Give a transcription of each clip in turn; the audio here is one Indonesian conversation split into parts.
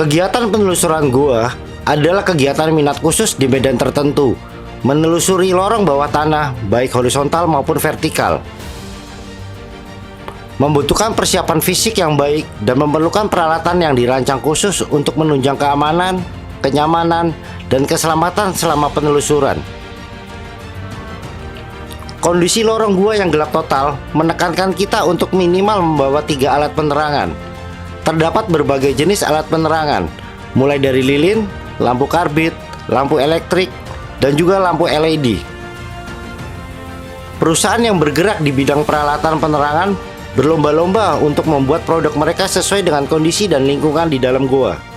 Kegiatan penelusuran gua adalah kegiatan minat khusus di medan tertentu, menelusuri lorong bawah tanah, baik horizontal maupun vertikal. Membutuhkan persiapan fisik yang baik dan memerlukan peralatan yang dirancang khusus untuk menunjang keamanan, kenyamanan, dan keselamatan selama penelusuran. Kondisi lorong gua yang gelap total menekankan kita untuk minimal membawa 3 alat penerangan. Terdapat berbagai jenis alat penerangan, mulai dari lilin, lampu karbit, lampu elektrik, dan juga lampu LED. Perusahaan yang bergerak di bidang peralatan penerangan berlomba-lomba untuk membuat produk mereka sesuai dengan kondisi dan lingkungan di dalam gua.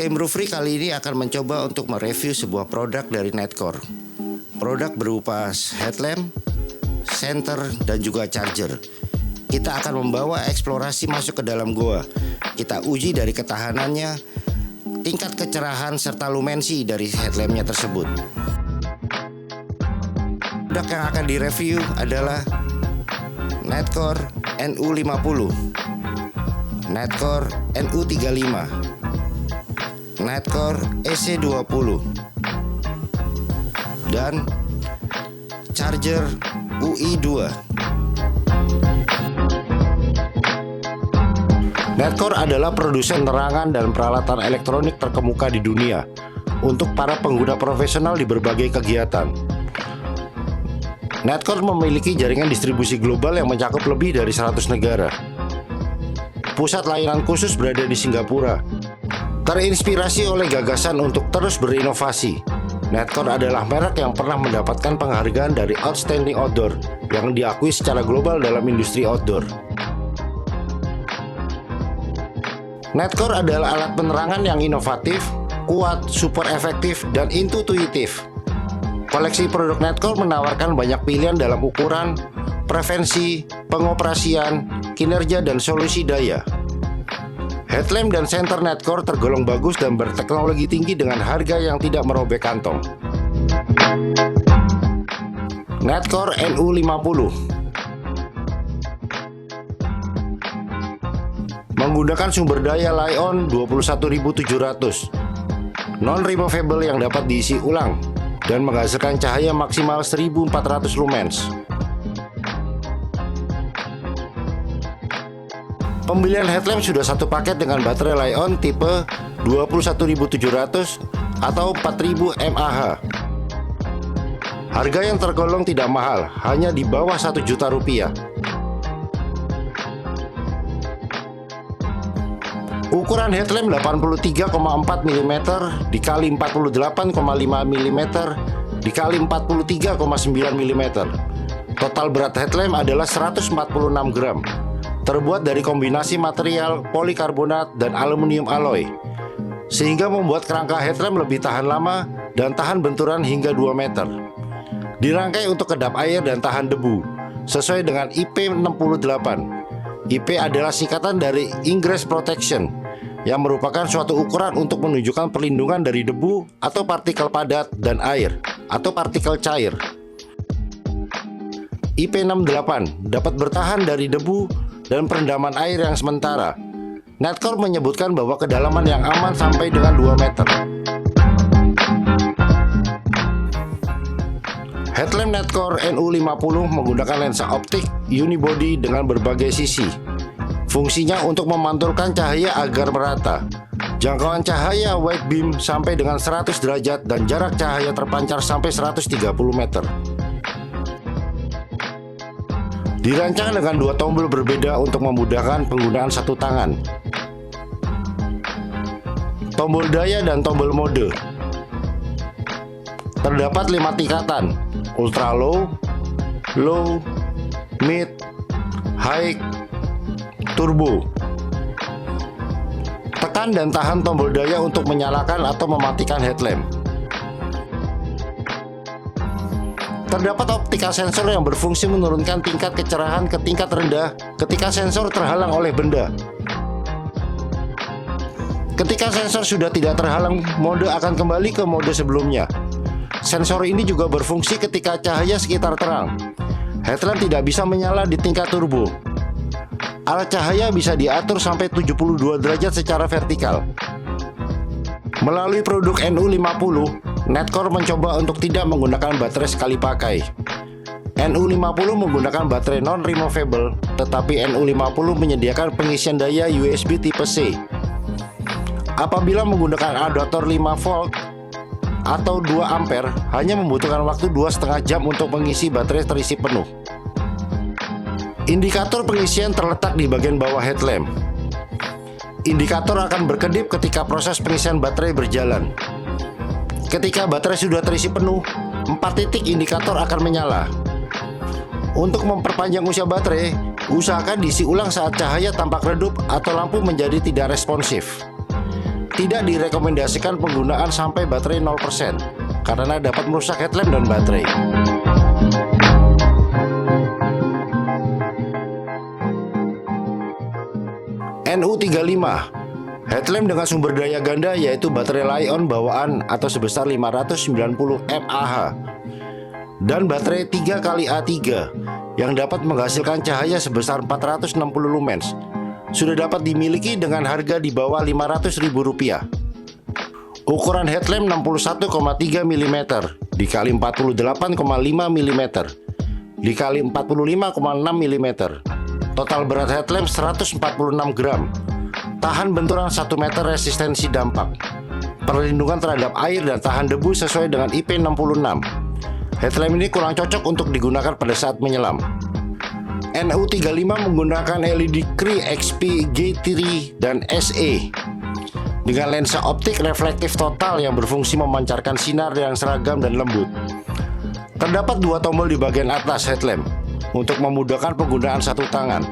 Tim Rufri kali ini akan mencoba untuk mereview sebuah produk dari Netcore. Produk berupa headlamp, senter, dan juga charger. Kita akan membawa eksplorasi masuk ke dalam gua. Kita uji dari ketahanannya, tingkat kecerahan, serta lumensi dari headlampnya tersebut. Produk yang akan direview adalah Netcore NU50, Netcore NU35, Netcore EC20, dan charger UI2. Netcore adalah produsen penerangan dan peralatan elektronik terkemuka di dunia untuk para pengguna profesional di berbagai kegiatan. Netcore memiliki jaringan distribusi global yang mencakup lebih dari 100 negara. Pusat layanan khusus berada di Singapura. Terinspirasi oleh gagasan untuk terus berinovasi, Netcore adalah merek yang pernah mendapatkan penghargaan dari Outstanding Outdoor yang diakui secara global dalam industri outdoor. Netcore adalah alat penerangan yang inovatif, kuat, super efektif, dan intuitif. Koleksi produk Netcore menawarkan banyak pilihan dalam ukuran, preferensi, pengoperasian, kinerja, dan solusi daya. Headlamp dan senter Netcore tergolong bagus dan berteknologi tinggi dengan harga yang tidak merobek kantong. Netcore NU50 menggunakan sumber daya Li-on 21700, non-removable yang dapat diisi ulang dan menghasilkan cahaya maksimal 1400 lumens. Pembelian headlamp sudah satu paket dengan baterai Li-on tipe 21700 atau 4000 mAh. Harga yang tergolong tidak mahal, hanya di bawah 1 juta rupiah. Ukuran headlamp 83,4 mm dikali 48,5 mm dikali 43,9 mm. Total berat headlamp adalah 146 gram. Terbuat dari kombinasi material polikarbonat dan aluminium alloy, sehingga membuat kerangka headlamp lebih tahan lama dan tahan benturan hingga 2 meter. Dirangkai untuk kedap air dan tahan debu, sesuai dengan IP68. IP adalah singkatan dari Ingress Protection, yang merupakan suatu ukuran untuk menunjukkan perlindungan dari debu atau partikel padat dan air, atau partikel cair. IP68 dapat bertahan dari debu dan perendaman air yang sementara. Netcore menyebutkan bahwa kedalaman yang aman sampai dengan 2 meter. Headlamp Netcore NU50 menggunakan lensa optik unibody dengan berbagai sisi. Fungsinya untuk memantulkan cahaya agar merata. Jangkauan cahaya wide beam sampai dengan 100 derajat dan jarak cahaya terpancar sampai 130 meter. Dirancang dengan 2 tombol berbeda untuk memudahkan penggunaan satu tangan. Tombol daya dan tombol mode. Terdapat 5 tingkatan: ultra low, low, mid, high, turbo. Tekan dan tahan tombol daya untuk menyalakan atau mematikan headlamp. Terdapat optika sensor yang berfungsi menurunkan tingkat kecerahan ke tingkat rendah ketika sensor terhalang oleh benda. Ketika sensor sudah tidak terhalang, mode akan kembali ke mode sebelumnya. Sensor ini juga berfungsi ketika cahaya sekitar terang. Headlamp tidak bisa menyala di tingkat turbo. Arah cahaya bisa diatur sampai 72 derajat secara vertikal. Melalui produk NU50, Netcore mencoba untuk tidak menggunakan baterai sekali pakai. NU50 menggunakan baterai non-removable, tetapi NU50 menyediakan pengisian daya USB tipe C. Apabila menggunakan adaptor 5 volt atau 2 ampere, hanya membutuhkan waktu 2,5 jam untuk mengisi baterai terisi penuh. Indikator pengisian terletak di bagian bawah headlamp. Indikator akan berkedip ketika proses pengisian baterai berjalan. Ketika baterai sudah terisi penuh, 4 titik indikator akan menyala. Untuk memperpanjang usia baterai, usahakan diisi ulang saat cahaya tampak redup atau lampu menjadi tidak responsif. Tidak direkomendasikan penggunaan sampai baterai 0% karena dapat merusak headlamp dan baterai. NU35 headlamp dengan sumber daya ganda, yaitu baterai Li-ion bawaan atau sebesar 590 mAh dan baterai 3xA3 yang dapat menghasilkan cahaya sebesar 460 lumens, sudah dapat dimiliki dengan harga di bawah Rp500.000. Ukuran headlamp 61,3 mm dikali 48,5 mm dikali 45,6 mm. Total berat headlamp 146 gram. Tahan benturan 1 meter, resistensi dampak. Perlindungan terhadap air dan tahan debu sesuai dengan IP66. Headlamp ini kurang cocok untuk digunakan pada saat menyelam. NU35 menggunakan LED Cree XP G3 dan SE dengan lensa optik reflektif total yang berfungsi memancarkan sinar yang seragam dan lembut. Terdapat 2 tombol di bagian atas headlamp untuk memudahkan penggunaan satu tangan.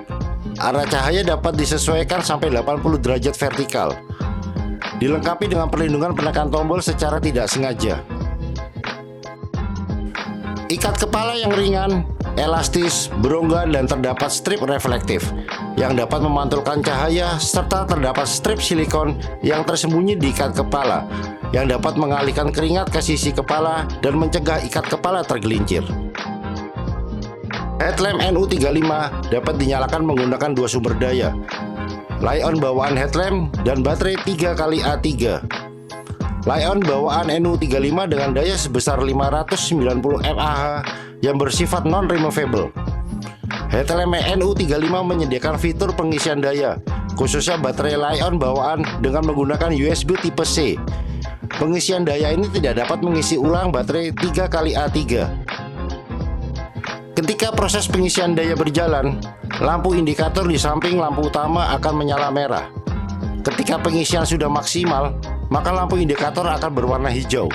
Arah cahaya dapat disesuaikan sampai 80 derajat vertikal. Dilengkapi dengan perlindungan penekan tombol secara tidak sengaja. Ikat kepala yang ringan, elastis, berongga, dan terdapat strip reflektif yang dapat memantulkan cahaya, serta terdapat strip silikon yang tersembunyi di ikat kepala yang dapat mengalihkan keringat ke sisi kepala dan mencegah ikat kepala tergelincir. Headlamp NU35 dapat dinyalakan menggunakan 2 sumber daya, Li-ion bawaan headlamp dan baterai 3xA3. Li-ion bawaan NU35 dengan daya sebesar 590 mAh yang bersifat non-removable. Headlamp NU35 menyediakan fitur pengisian daya, khususnya baterai Li-ion bawaan dengan menggunakan USB tipe C. Pengisian daya ini tidak dapat mengisi ulang baterai 3xA3. Ketika proses pengisian daya berjalan, lampu indikator di samping lampu utama akan menyala merah. Ketika pengisian sudah maksimal, maka lampu indikator akan berwarna hijau.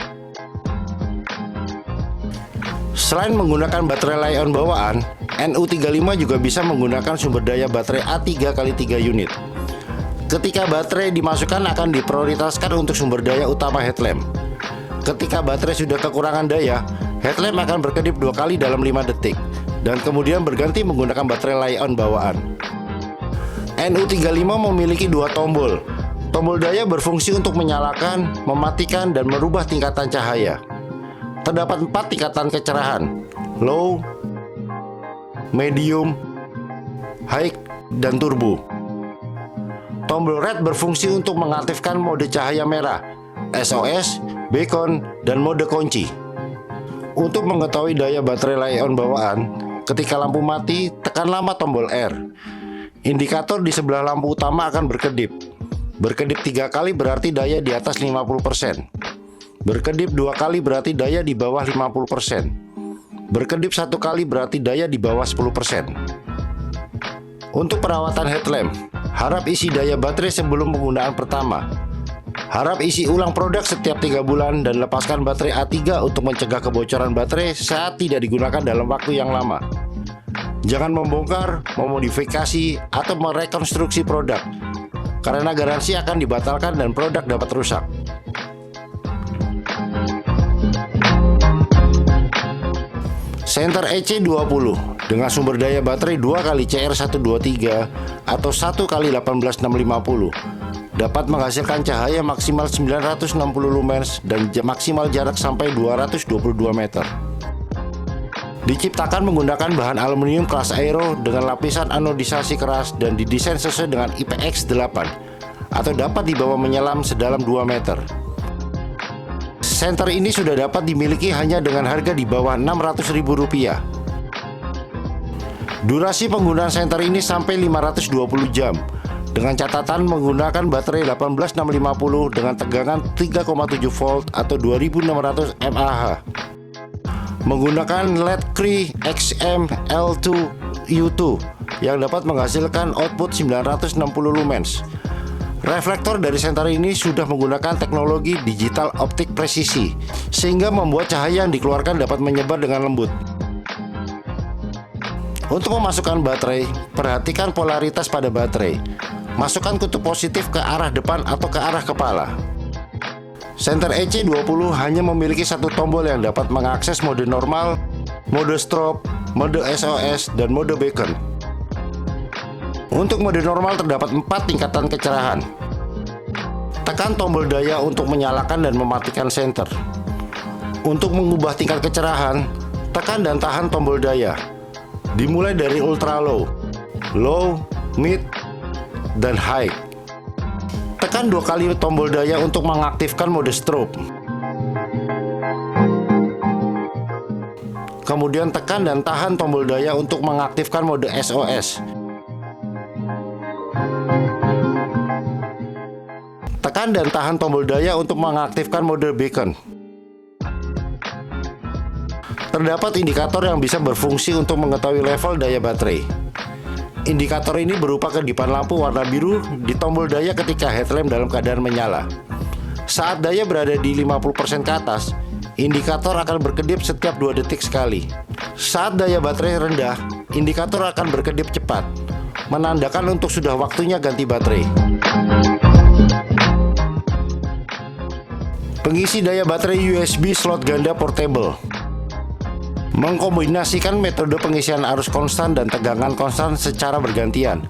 Selain menggunakan baterai Li-ion bawaan, NU35 juga bisa menggunakan sumber daya baterai A3x3 unit. Ketika baterai dimasukkan akan diprioritaskan untuk sumber daya utama headlamp. Ketika baterai sudah kekurangan daya, headlamp akan berkedip 2 kali dalam 5 detik dan kemudian berganti menggunakan baterai Li-ion bawaan. NU35 memiliki 2 tombol. Tombol daya berfungsi untuk menyalakan, mematikan, dan merubah tingkatan cahaya. Terdapat 4 tingkatan kecerahan: low, medium, high, dan turbo. Tombol red berfungsi untuk mengaktifkan mode cahaya merah, SOS, beacon, dan mode kunci. Untuk mengetahui daya baterai Li-ion bawaan, ketika lampu mati, tekan lama tombol R. Indikator di sebelah lampu utama akan berkedip. Berkedip 3 kali berarti daya di atas 50%. Berkedip 2 kali berarti daya di bawah 50%. Berkedip 1 kali berarti daya di bawah 10%. Untuk perawatan headlamp, harap isi daya baterai sebelum penggunaan pertama. Harap isi ulang produk setiap 3 bulan dan lepaskan baterai A3 untuk mencegah kebocoran baterai saat tidak digunakan dalam waktu yang lama. Jangan membongkar, memodifikasi, atau merekonstruksi produk, karena garansi akan dibatalkan dan produk dapat rusak. Center EC20 dengan sumber daya baterai 2x CR123 atau 1x18650 dapat menghasilkan cahaya maksimal 960 lumens dan maksimal jarak sampai 222 meter. Diciptakan menggunakan bahan aluminium kelas aero dengan lapisan anodisasi keras dan didesain sesuai dengan IPX8 atau dapat dibawa menyelam sedalam 2 meter. Senter ini sudah dapat dimiliki hanya dengan harga di bawah Rp600.000. Durasi penggunaan senter ini sampai 520 jam dengan catatan menggunakan baterai 18650 dengan tegangan 3,7 volt atau 2600 mAh. Menggunakan LED Cree XM-L2U2 yang dapat menghasilkan output 960 lumens. Reflektor dari senter ini sudah menggunakan teknologi digital optik presisi, sehingga membuat cahaya yang dikeluarkan dapat menyebar dengan lembut. Untuk memasukkan baterai, perhatikan polaritas pada baterai. Masukkan kutub positif ke arah depan atau ke arah kepala. Senter EC20 hanya memiliki satu tombol yang dapat mengakses mode normal, mode strobe, mode SOS, dan mode beacon. Untuk mode normal terdapat 4 tingkatan kecerahan. Tekan tombol daya untuk menyalakan dan mematikan senter. Untuk mengubah tingkat kecerahan, tekan dan tahan tombol daya. Dimulai dari ultra low, low, mid, dan high. Tekan 2 kali tombol daya untuk mengaktifkan mode strobe. Kemudian tekan dan tahan tombol daya untuk mengaktifkan mode SOS. Tekan dan tahan tombol daya untuk mengaktifkan mode beacon. Terdapat indikator yang bisa berfungsi untuk mengetahui level daya baterai. Indikator ini berupa kedipan lampu warna biru di tombol daya ketika headlamp dalam keadaan menyala. Saat daya berada di 50% ke atas, indikator akan berkedip setiap 2 detik sekali. Saat daya baterai rendah, indikator akan berkedip cepat, menandakan untuk sudah waktunya ganti baterai. Pengisi daya baterai USB slot ganda portable. Mengkombinasikan metode pengisian arus konstan dan tegangan konstan secara bergantian,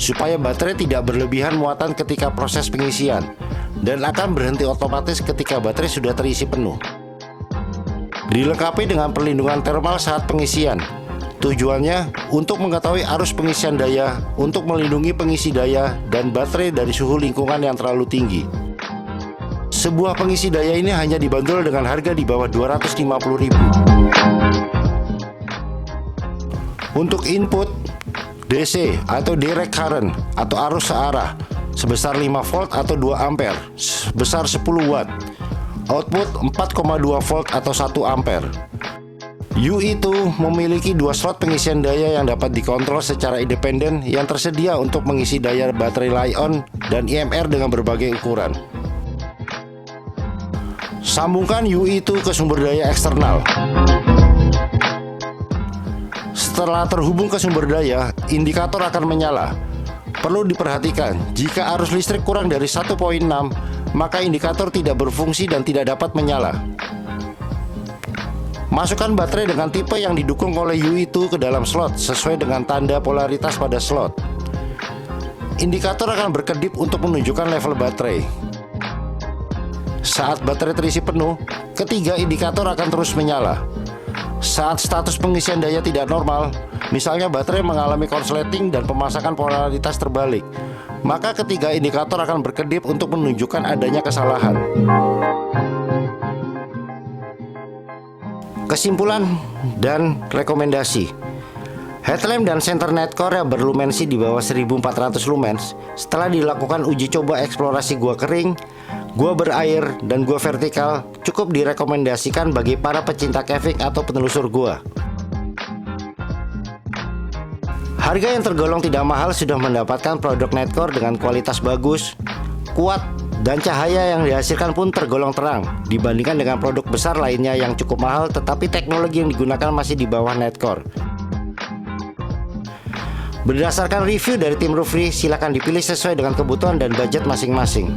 supaya baterai tidak berlebihan muatan ketika proses pengisian, dan akan berhenti otomatis ketika baterai sudah terisi penuh. Dilengkapi dengan perlindungan thermal saat pengisian. Tujuannya untuk mengetahui arus pengisian daya, untuk melindungi pengisi daya dan baterai dari suhu lingkungan yang terlalu tinggi. Sebuah pengisi daya ini hanya dibanderol dengan harga di bawah Rp250.000. Untuk input DC atau direct current atau arus searah sebesar 5 volt atau 2 ampere sebesar 10 watt. Output 4,2 volt atau 1 ampere. U2 memiliki 2 slot pengisian daya yang dapat dikontrol secara independen yang tersedia untuk mengisi daya baterai Li-on dan IMR dengan berbagai ukuran. Sambungkan U2 ke sumber daya eksternal. Setelah terhubung ke sumber daya, indikator akan menyala. Perlu diperhatikan, jika arus listrik kurang dari 1,6, maka indikator tidak berfungsi dan tidak dapat menyala. Masukkan baterai dengan tipe yang didukung oleh U2 ke dalam slot sesuai dengan tanda polaritas pada slot. Indikator akan berkedip untuk menunjukkan level baterai. Saat baterai terisi penuh, ketiga indikator akan terus menyala. Saat status pengisian daya tidak normal, misalnya baterai mengalami konsleting dan pemasangan polaritas terbalik, maka ketiga indikator akan berkedip untuk menunjukkan adanya kesalahan. Kesimpulan dan rekomendasi. Headlamp dan senter Netcore yang berlumensi di bawah 1400 lumens setelah dilakukan uji coba eksplorasi gua kering, gua berair, dan gua vertikal cukup direkomendasikan bagi para pecinta caving atau penelusur gua. Harga yang tergolong tidak mahal sudah mendapatkan produk Netcore dengan kualitas bagus, kuat, dan cahaya yang dihasilkan pun tergolong terang dibandingkan dengan produk besar lainnya yang cukup mahal tetapi teknologi yang digunakan masih di bawah Netcore. Berdasarkan review dari tim Roofly, silakan dipilih sesuai dengan kebutuhan dan budget masing-masing.